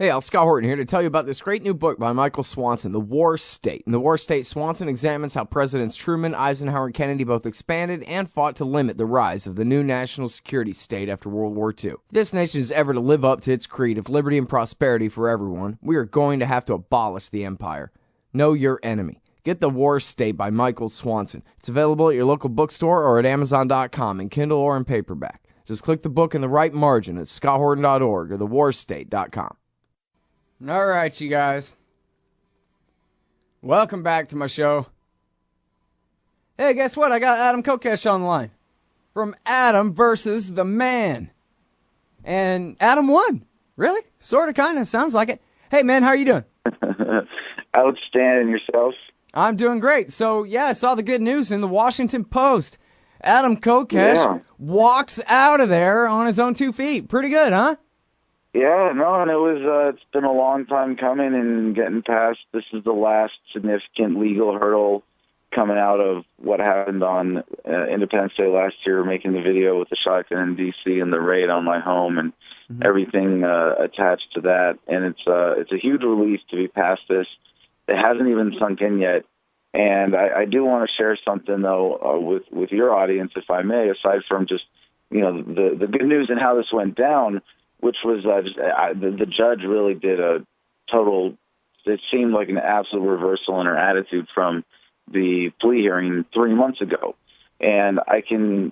Hey, Scott Horton here to tell you about this great new book by Michael Swanson, The War State. In The War State, Swanson examines how Presidents Truman, Eisenhower, and Kennedy both expanded and fought to limit the rise of the new national security state after World War II. If this nation is ever to live up to its creed of liberty and prosperity for everyone, we are going to have to abolish the empire. Know your enemy. Get The War State by Michael Swanson. It's available at your local bookstore or at Amazon.com in Kindle or in paperback. Just click the book in the right margin at scotthorton.org or thewarstate.com. All right, you guys. Welcome back to my show. Hey, guess what? I got Adam Kokesh on the line from Adam versus the Man. And Adam won. Really? Sort of, kind of. Sounds like it. Hey, man, how are you doing? Outstanding. Yourself? I'm doing great. So, yeah, I saw the good news in the Washington Post. Adam Kokesh walks out of there on his own 2 feet. Pretty good, huh? Yeah, no, and it was, it's been a long time coming and getting past. This is the last significant legal hurdle coming out of what happened on Independence Day last year, making the video with the shotgun in D.C. and the raid on my home and everything attached to that. And it's a huge relief to be past this. It hasn't even sunk in yet. And I do want to share something, though, with your audience, if I may, aside from just, the good news and how this went down, which was the judge really did a total, it seemed like an absolute reversal in her attitude from the plea hearing 3 months ago. And I can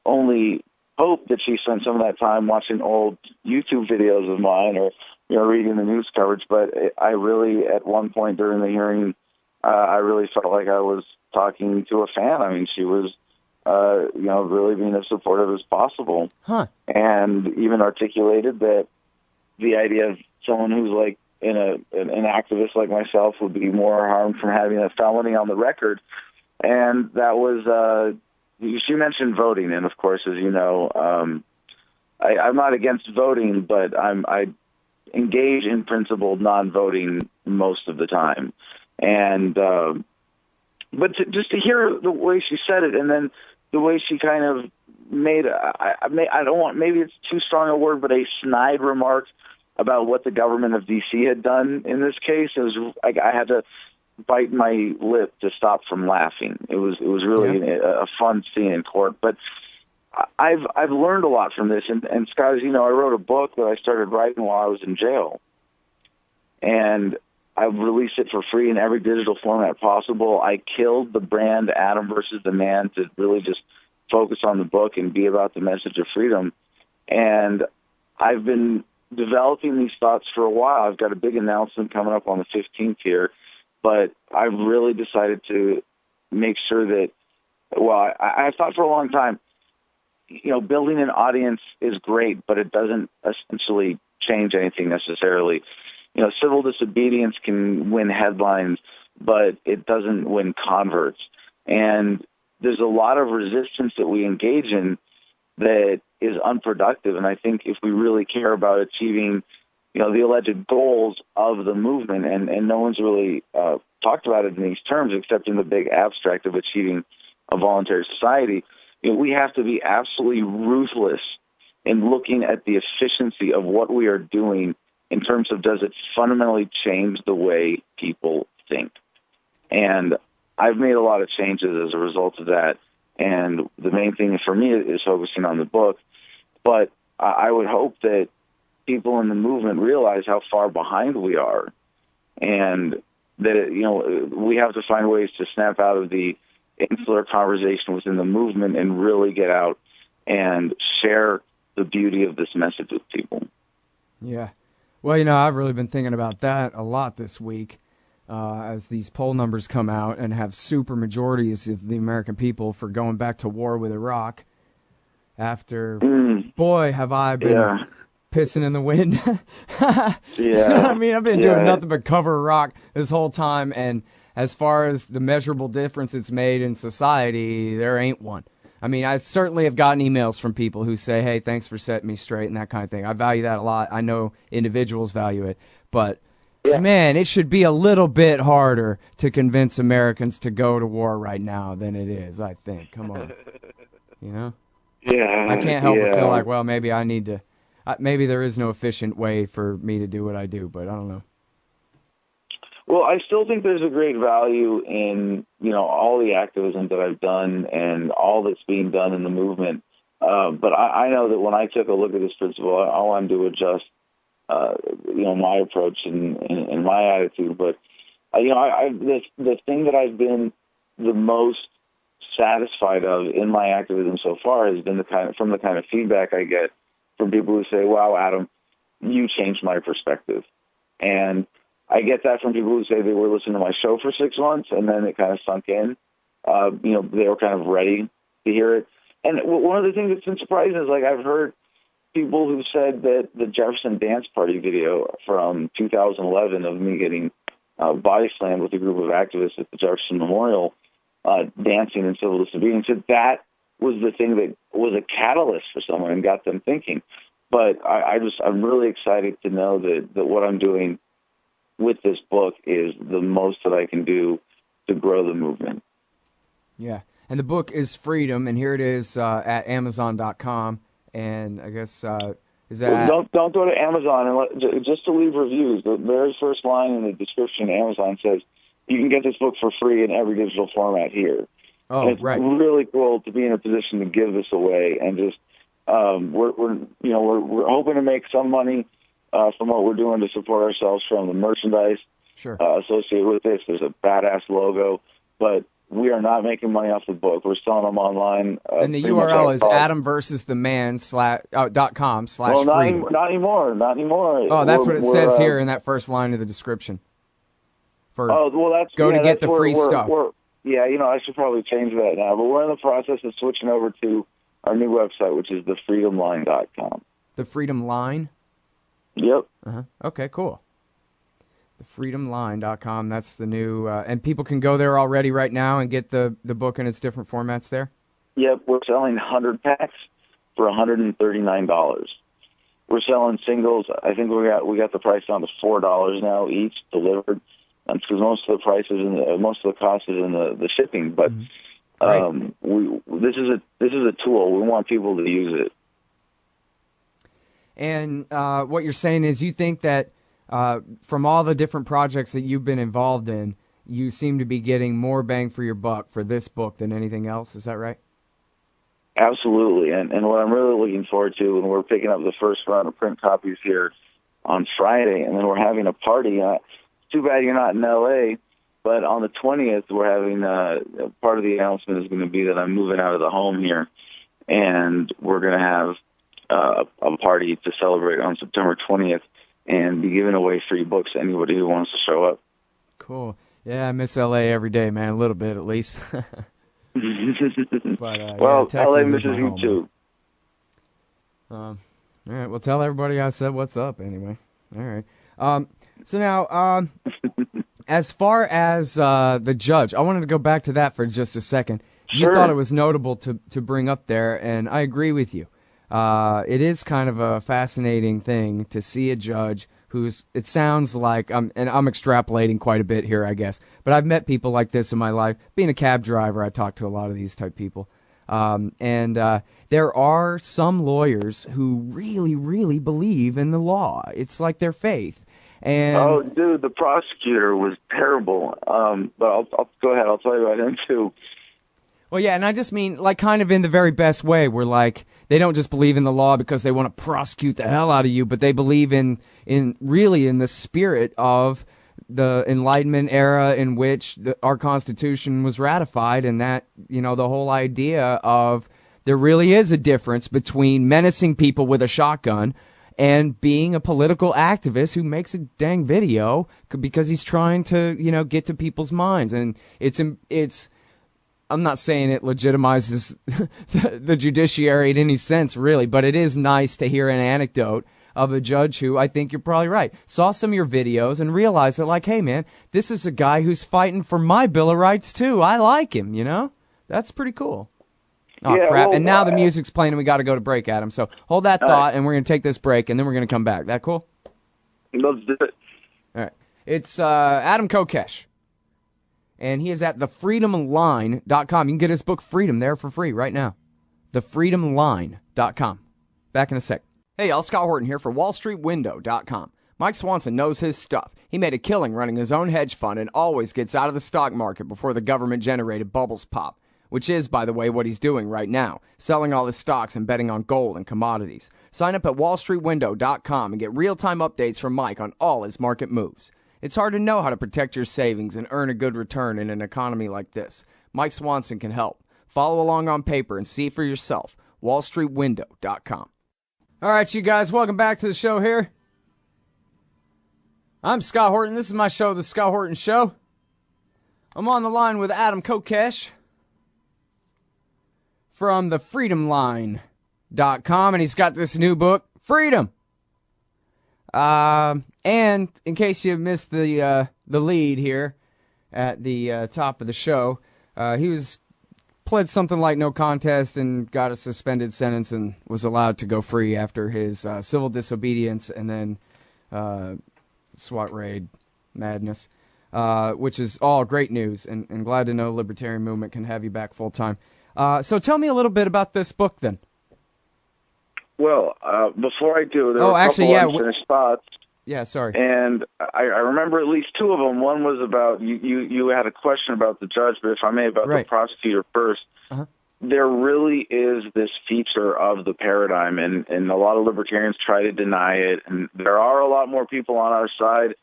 only hope that she spent some of that time watching old YouTube videos of mine or, reading the news coverage. But I really, at one point during the hearing, I really felt like I was talking to a fan. I mean, she was, really being as supportive as possible. And even articulated that the idea of someone who's like an activist like myself would be more harmed from having a felony on the record. And that was, she mentioned voting. And of course, as you know, I'm not against voting, but I engage in principled non-voting most of the time. And, but just to hear the way she said it, and then the way she kind of made, I don't want, maybe it's too strong a word, but a snide remark about what the government of D.C. had done in this case. It was, I had to bite my lip to stop from laughing. It was really a fun scene in court. But I've learned a lot from this. And Scott, as you know, I wrote a book that I started writing while I was in jail. And I've released it for free in every digital format possible. I killed the brand Adam versus the Man to really just focus on the book and be about the message of freedom. And I've been developing these thoughts for a while. I've got a big announcement coming up on the 15th here, but I've really decided to make sure that, well, I've thought for a long time, building an audience is great, but it doesn't essentially change anything necessarily. Civil disobedience can win headlines, but it doesn't win converts. And there's a lot of resistance that we engage in that is unproductive. And I think if we really care about achieving, the alleged goals of the movement, and no one's really talked about it in these terms except in the big abstract of achieving a voluntary society, we have to be absolutely ruthless in looking at the efficiency of what we are doing in terms of, does it fundamentally change the way people think? And I've made a lot of changes as a result of that. And the main thing for me is focusing on the book. But I would hope that people in the movement realize how far behind we are, and that, we have to find ways to snap out of the insular conversation within the movement and really get out and share the beauty of this message with people. Yeah. Well, I've really been thinking about that a lot this week as these poll numbers come out and have super majorities of the American people for going back to war with Iraq after, boy, have I been pissing in the wind. I mean, I've been doing nothing but cover Iraq this whole time, and as far as the measurable difference it's made in society, there ain't one. I mean, I certainly have gotten emails from people who say, hey, thanks for setting me straight and that kind of thing. I value that a lot. I know individuals value it. But, man, it should be a little bit harder to convince Americans to go to war right now than it is, I think. Come on. Yeah. I can't help but feel like, well, maybe I need to maybe there is no efficient way for me to do what I do, but I don't know. Well, I still think there's a great value in, all the activism that I've done and all that's being done in the movement. But I know that when I took a look at this principle, I wanted to adjust, my approach and my attitude. But, the thing that I've been the most satisfied of in my activism so far has been the kind of feedback I get from people who say, "Wow, Adam, you changed my perspective." And I get that from people who say they were listening to my show for 6 months and then it kind of sunk in. They were kind of ready to hear it. And one of the things that's been surprising is, I've heard people who said that the Jefferson Dance Party video from 2011 of me getting body slammed with a group of activists at the Jefferson Memorial, dancing in civil disobedience, that was the thing that was a catalyst for someone and got them thinking. But I'm really excited to know that what I'm doing with this book is the most that I can do to grow the movement. Yeah. And the book is Freedom, and here it is at Amazon.com. And I guess, is that... Don't go to Amazon, and just to leave reviews. The very first line in the description of Amazon says, you can get this book for free in every digital format here. Oh, and it's right. really cool to be in a position to give this away, and just we're hoping to make some money from what we're doing to support ourselves from the merchandise associated with this. There's a badass logo, but we are not making money off the book. We're selling them online. And the URL is adamversustheman.com/freedom. Well, not anymore. Oh, that's what it says here in that first line of the description. That's to get the free stuff. I should probably change that now. But we're in the process of switching over to our new website, which is thefreedomline.com. The Freedom Line? Yep. Okay, cool. Thefreedomline.com, that's the new... and people can go there already right now and get the book in its different formats there? Yep, we're selling 100 packs for $139. We're selling singles. I think we got the price down to $4 now each delivered, because most of the cost is in the shipping. But this is a tool. We want people to use it. And what you're saying is you think that from all the different projects that you've been involved in, you seem to be getting more bang for your buck for this book than anything else. Is that right? Absolutely. And what I'm really looking forward to, and we're picking up the first round of print copies here on Friday, and then we're having a party. Too bad you're not in L.A., but on the 20th, we're having part of the announcement is going to be that I'm moving out of the home here, and we're going to have a party to celebrate on September 20th and be giving away free books to anybody who wants to show up. Cool. Yeah, I miss L.A. every day, man, a little bit at least. But, L.A. misses you too. All right, well, tell everybody I said what's up anyway. All right. So now, as far as the judge, I wanted to go back to that for just a second. Sure. You thought it was notable to bring up there, and I agree with you. It is kind of a fascinating thing to see a judge it sounds like, and I'm extrapolating quite a bit here, I guess, but I've met people like this in my life. Being a cab driver, I talk to a lot of these type people. And there are some lawyers who really, really believe in the law. It's like their faith. And oh, dude, the prosecutor was terrible. But I'll go ahead. I'll tell you about him too. Well, yeah, and I just mean, like, kind of in the very best way, where, like, they don't just believe in the law because they want to prosecute the hell out of you, but they believe in really in the spirit of the Enlightenment era in which our Constitution was ratified, and that, the whole idea of there really is a difference between menacing people with a shotgun and being a political activist who makes a dang video because he's trying to, get to people's minds. And it's I'm not saying it legitimizes the judiciary in any sense, really, but it is nice to hear an anecdote of a judge who, I think you're probably right, saw some of your videos and realized that, like, hey, man, this is a guy who's fighting for my Bill of Rights, too. I like him, That's pretty cool. Oh, yeah, crap. Well, and now the music's playing and we got to go to break, Adam. So hold that thought, and we're going to take this break, and then we're going to come back. That cool? Let's do it. All right. It's Adam Kokesh. And he is at thefreedomline.com. You can get his book Freedom there for free right now. Thefreedomline.com. Back in a sec. Hey, y'all, Scott Horton here for WallStreetWindow.com. Mike Swanson knows his stuff. He made a killing running his own hedge fund and always gets out of the stock market before the government-generated bubbles pop, which is, by the way, what he's doing right now, selling all his stocks and betting on gold and commodities. Sign up at WallStreetWindow.com and get real-time updates from Mike on all his market moves. It's hard to know how to protect your savings and earn a good return in an economy like this. Mike Swanson can help. Follow along on paper and see for yourself. WallStreetWindow.com. All right, you guys, welcome back to the show here. I'm Scott Horton. This is my show, The Scott Horton Show. I'm on the line with Adam Kokesh from thefreedomline.com, and he's got this new book, Freedom. And in case you missed the lead here at the top of the show, he pled something like no contest and got a suspended sentence and was allowed to go free after his civil disobedience and then SWAT raid madness, which is all great news, and glad to know Libertarian Movement can have you back full time. So tell me a little bit about this book then. Well, before I do, there were a couple unfinished thoughts. Yeah, sorry. And I remember at least two of them. One was about, you had a question about the judge, but if I may, about the prosecutor first. Uh-huh. There really is this feature of the paradigm, and a lot of libertarians try to deny it. And there are a lot more people on our side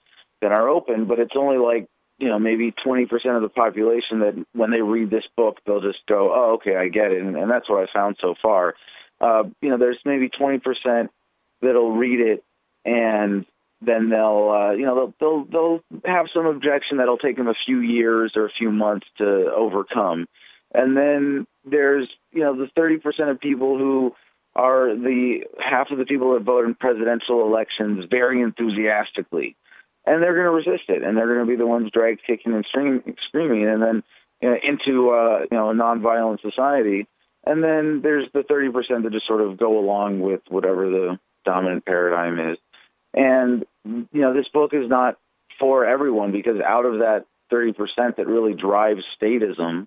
that are open, but it's only like, maybe 20% of the population that when they read this book, they'll just go, oh, okay, I get it. And that's what I found so far. There's maybe 20% that'll read it and then they'll have some objection that'll take them a few years or a few months to overcome. And then there's, the 30% of people who are the half of the people that vote in presidential elections very enthusiastically. And they're going to resist it, and they're going to be the ones dragged kicking and screaming, and then into a nonviolent society. And then there's the 30% that just sort of go along with whatever the dominant paradigm is. And, this book is not for everyone, because out of that 30% that really drives statism,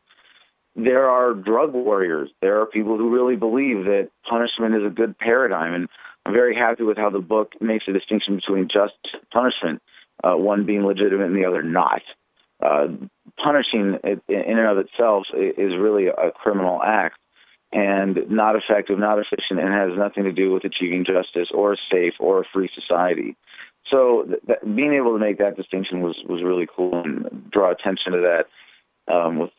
there are drug warriors. There are people who really believe that punishment is a good paradigm. And I'm very happy with how the book makes a distinction between just punishment, one being legitimate and the other not. Punishing in and of itself is really a criminal act and not effective, not efficient, and has nothing to do with achieving justice or a safe or a free society. So being able to make that distinction was really cool, and draw attention to that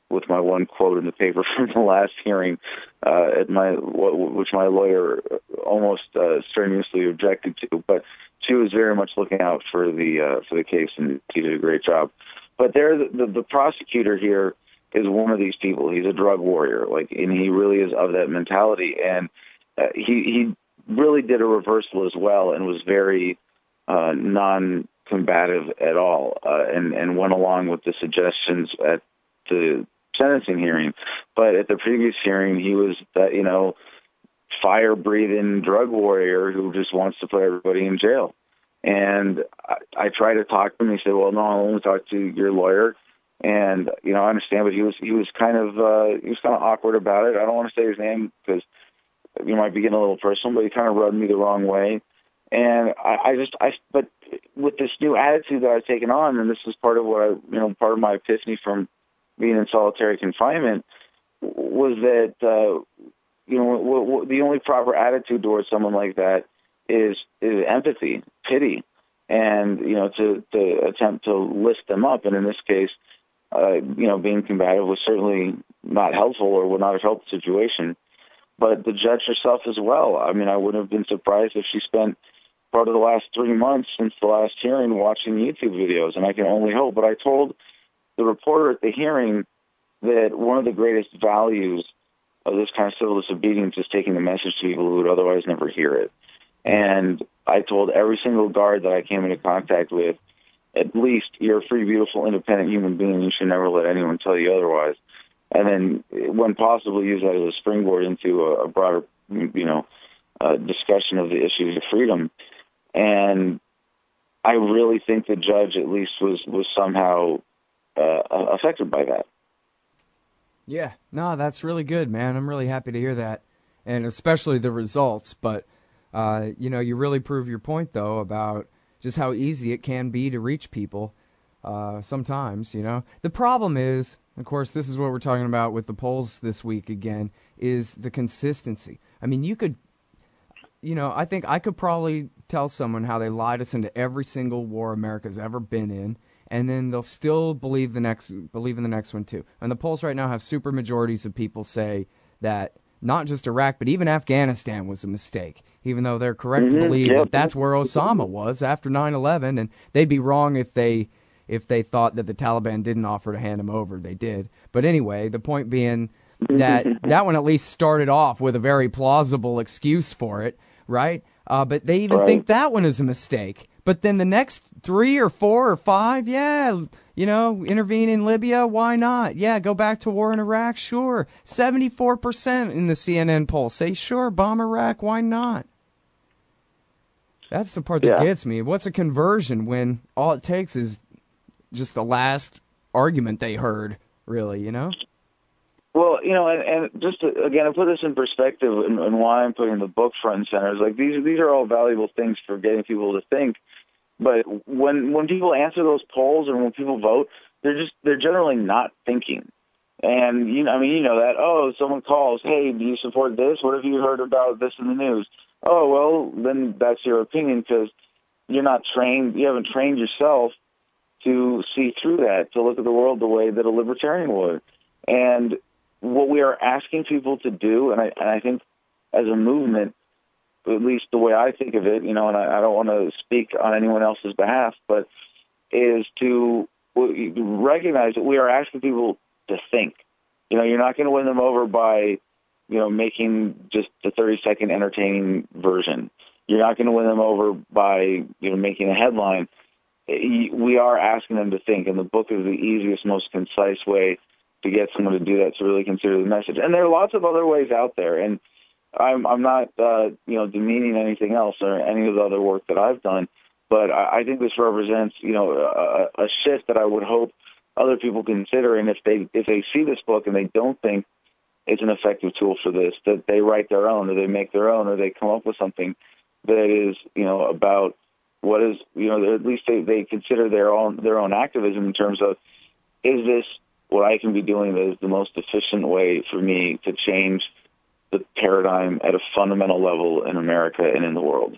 with my one quote in the paper from the last hearing, which my lawyer almost strenuously objected to, but she was very much looking out for the case, and she did a great job. But the prosecutor here is one of these people. He's a drug warrior, and he really is of that mentality. And he really did a reversal as well, and was very non-combative at all, and went along with the suggestions at the sentencing hearing. But at the previous hearing, he was that fire-breathing drug warrior who just wants to put everybody in jail. And I tried to talk to him. He said, "Well, no, I'll only talk to your lawyer." And I understand, but he was kind of awkward about it. I don't want to say his name because you might be getting a little personal, but he kind of rubbed me the wrong way. And but with this new attitude that I've taken on, and this is part of what part of my epiphany from being in solitary confinement, was that the only proper attitude towards someone like that is empathy, pity, and to attempt to lift them up. And in this case, being combative was certainly not helpful, or would not have helped the situation. But the judge herself as well. I mean, I wouldn't have been surprised if she spent part of the last 3 months since the last hearing watching YouTube videos, and I can only hope. But I told the reporter at the hearing that one of the greatest values of this kind of civil disobedience is taking the message to people who would otherwise never hear it. And I told every single guard that I came into contact with, at least, you're a free, beautiful, independent human being. You should never let anyone tell you otherwise. And then, when possible, use that as a springboard into a broader, discussion of the issues of freedom. And I really think the judge, at least, was somehow affected by that. Yeah, no, that's really good, man. I'm really happy to hear that, and especially the results. But You really prove your point, though, about just how easy it can be to reach people sometimes, The problem is, of course, this is what we're talking about with the polls this week again, is the consistency. I mean, I think I could probably tell someone how they lied us into every single war America's ever been in, and then they'll still believe in the next one too. And the polls right now have super majorities of people say that not just Iraq, but even Afghanistan was a mistake, even though they're correct to believe that that's where Osama was after 9/11, and they'd be wrong if they thought that the Taliban didn't offer to hand him over. They did. But anyway, the point being that one at least started off with a very plausible excuse for it, right? But they even think that one is a mistake. But then the next 3 or 4 or 5, intervene in Libya, why not? Yeah, go back to war in Iraq, sure. 74% in the CNN poll say, sure, bomb Iraq, why not? That's the part that gets me. What's a conversion when all it takes is just the last argument they heard, really, Well, and just to, again, to put this in perspective and why I'm putting the book front and center is like these are all valuable things for getting people to think. But when people answer those polls and when people vote, they're generally not thinking. And that. Oh, someone calls, hey, do you support this? What have you heard about this in the news? Oh, well, then that's your opinion because you're not trained. You haven't trained yourself to see through that, to look at the world the way that a libertarian would. And what we are asking people to do, and I think as a movement, at least the way I think of it, and I don't want to speak on anyone else's behalf, but is to recognize that we are asking people to think. You're not going to win them over by, making just the 30-second entertaining version. You're not going to win them over by, making a headline. We are asking them to think, and the book is the easiest, most concise way to get someone to do that, to really consider the message. And there are lots of other ways out there, and I'm not, demeaning anything else or any of the other work that I've done, but I think this represents, a shift that I would hope other people consider. And if they see this book and they don't think it's an effective tool for this, that they write their own, or they make their own, or they come up with something that is, about what is, at least they consider their own activism in terms of, is this what I can be doing that is the most efficient way for me to change the paradigm at a fundamental level in America and in the world?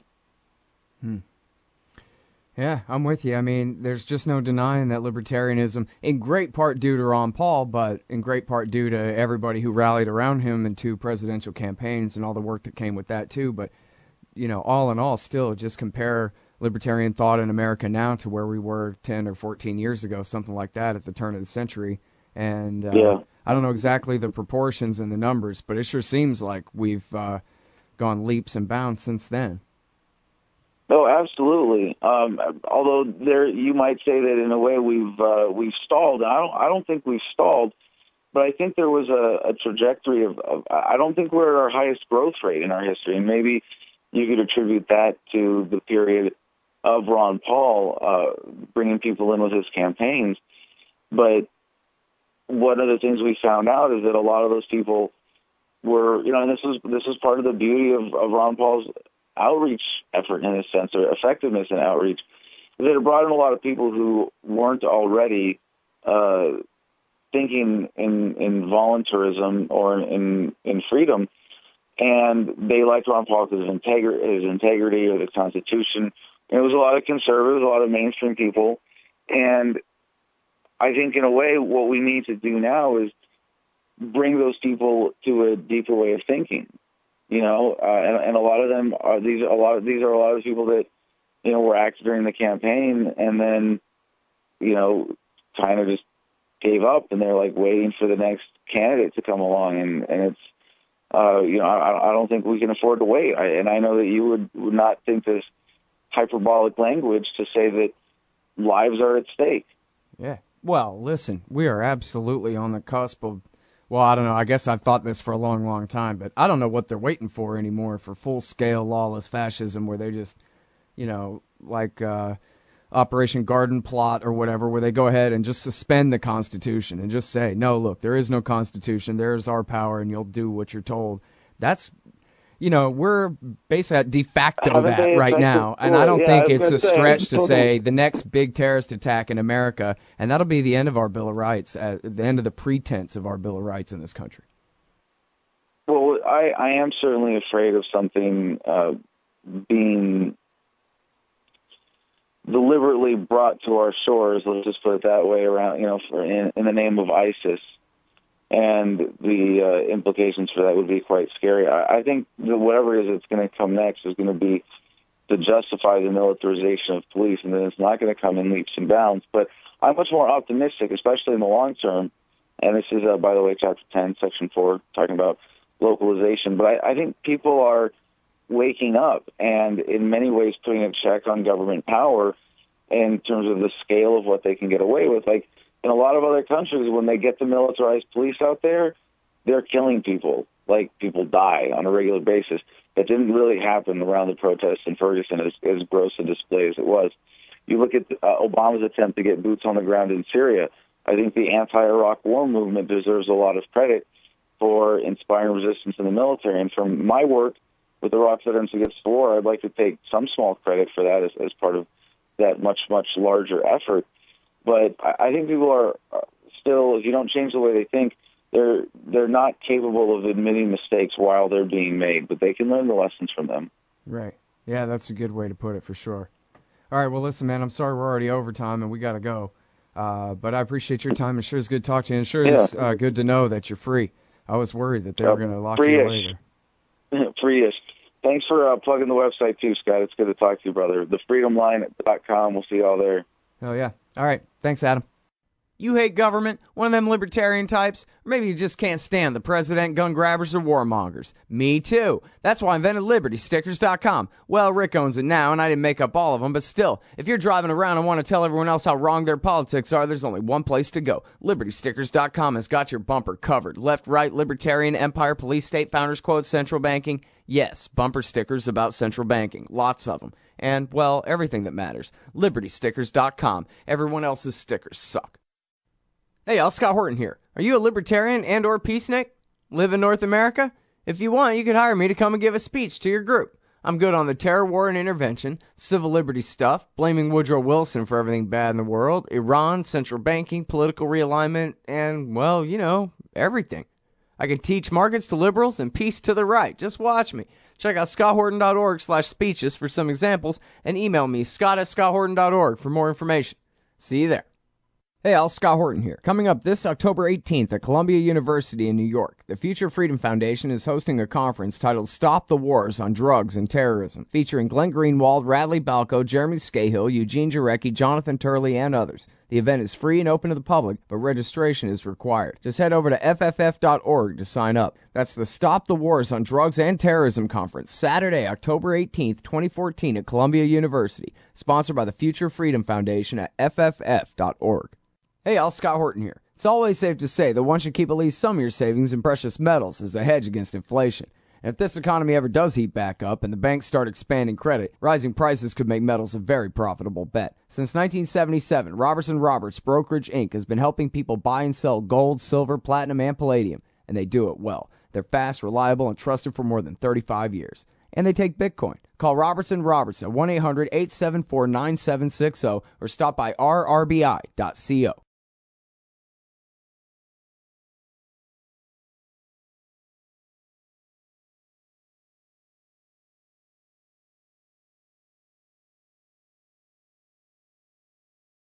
Yeah, I'm with you. I mean, there's just no denying that libertarianism, in great part due to Ron Paul, but in great part due to everybody who rallied around him in 2 presidential campaigns and all the work that came with that too. But, all in all, still just compare libertarian thought in America now to where we were 10 or 14 years ago, something like that at the turn of the century. And I don't know exactly the proportions and the numbers, but it sure seems like we've gone leaps and bounds since then. Oh, absolutely. Although you might say that in a way we've stalled. I don't think we've stalled, but I think there was a trajectory of I don't think we're at our highest growth rate in our history, and maybe you could attribute that to the period of Ron Paul bringing people in with his campaigns. But one of the things we found out is that a lot of those people were, and this was part of the beauty of Ron Paul's outreach effort in a sense, or effectiveness in outreach, is that it brought in a lot of people who weren't already thinking in voluntarism or in freedom, and they liked Ron Paul because of his integrity or the Constitution. And it was a lot of conservatives, a lot of mainstream people, and I think in a way what we need to do now is bring those people to a deeper way of thinking, and a lot of them are a lot of people that, were active during the campaign and then, kind of just gave up, and they're like waiting for the next candidate to come along. And it's, I don't think we can afford to wait. And I know that you would not think this hyperbolic language to say that lives are at stake. Yeah. Well, listen, we are absolutely on the cusp of, well, I don't know, I guess I've thought this for a long, long time, but I don't know what they're waiting for anymore for full-scale lawless fascism where they just, like Operation Garden Plot or whatever, where they go ahead and just suspend the Constitution and just say, no, look, there is no Constitution, there's our power, and you'll do what you're told. That's, we're basically at de facto Haven't that they right affected now. And school? I don't Yeah, think I was it's a gonna say, stretch to totally. say the next big terrorist attack in America, and that'll be the end of our Bill of Rights, the end of the pretense of our Bill of Rights in this country. Well, I am certainly afraid of something being deliberately brought to our shores, let's just put it that way, around, in the name of ISIS. And the implications for that would be quite scary. I think that whatever it is that's going to come next is going to be to justify the militarization of police, and then it's not going to come in leaps and bounds. But I'm much more optimistic, especially in the long term. And this is, by the way, Chapter 10, Section 4, talking about localization. But I think people are waking up and in many ways putting a check on government power in terms of the scale of what they can get away with. Like, in a lot of other countries, when they get the militarized police out there, they're killing people. Like, people die on a regular basis. That didn't really happen around the protests in Ferguson, as gross a display as it was. You look at Obama's attempt to get boots on the ground in Syria. I think the anti-Iraq war movement deserves a lot of credit for inspiring resistance in the military. And from my work with Iraq Veterans Against the War, I'd like to take some small credit for that as part of that much, much larger effort. But I think people are still, if you don't change the way they think, they're not capable of admitting mistakes while they're being made, but they can learn the lessons from them. Right. Yeah, that's a good way to put it for sure. All right, well, listen, man, I'm sorry we're already over time and we got to go. But I appreciate your time. It sure is good to talk to you. And sure is good to know that you're free. I was worried that they were going to lock you later. Free-ish. Thanks for plugging the website too, Scott. It's good to talk to you, brother. TheFreedomLine.com. We'll see you all there. Oh, yeah. All right. Thanks, Adam. You hate government, one of them libertarian types, or maybe you just can't stand the president, gun grabbers, or warmongers. Me too. That's why I invented libertystickers.com. Well, Rick owns it now, and I didn't make up all of them, but still, if you're driving around and want to tell everyone else how wrong their politics are, there's only one place to go. Libertystickers.com has got your bumper covered. Left, right, libertarian, empire, police, state, founders, quotes, central banking. Yes, bumper stickers about central banking. Lots of them. And, well, everything that matters. Libertystickers.com. Everyone else's stickers suck. Hey y'all, Scott Horton here. Are you a libertarian and or peacenik? Live in North America? If you want, you could hire me to come and give a speech to your group. I'm good on the terror war and intervention, civil liberty stuff, blaming Woodrow Wilson for everything bad in the world, Iran, central banking, political realignment, and, well, everything. I can teach markets to liberals and peace to the right. Just watch me. Check out scotthorton.org/speeches for some examples and email me scott@scotthorton.org for more information. See you there. Hey, all, Scott Horton here. Coming up this October 18th at Columbia University in New York, the Future Freedom Foundation is hosting a conference titled Stop the Wars on Drugs and Terrorism, featuring Glenn Greenwald, Radley Balco, Jeremy Scahill, Eugene Jarecki, Jonathan Turley, and others. The event is free and open to the public, but registration is required. Just head over to fff.org to sign up. That's the Stop the Wars on Drugs and Terrorism Conference, Saturday, October 18th, 2014 at Columbia University, sponsored by the Future Freedom Foundation at fff.org. Hey, all, Scott Horton here. It's always safe to say that one should keep at least some of your savings in precious metals as a hedge against inflation. And if this economy ever does heat back up and the banks start expanding credit, rising prices could make metals a very profitable bet. Since 1977, Robertson Roberts Brokerage Inc. has been helping people buy and sell gold, silver, platinum, and palladium, and they do it well. They're fast, reliable, and trusted for more than 35 years. And they take Bitcoin. Call Robertson Roberts at 1-800-874-9760 or stop by rrbi.co.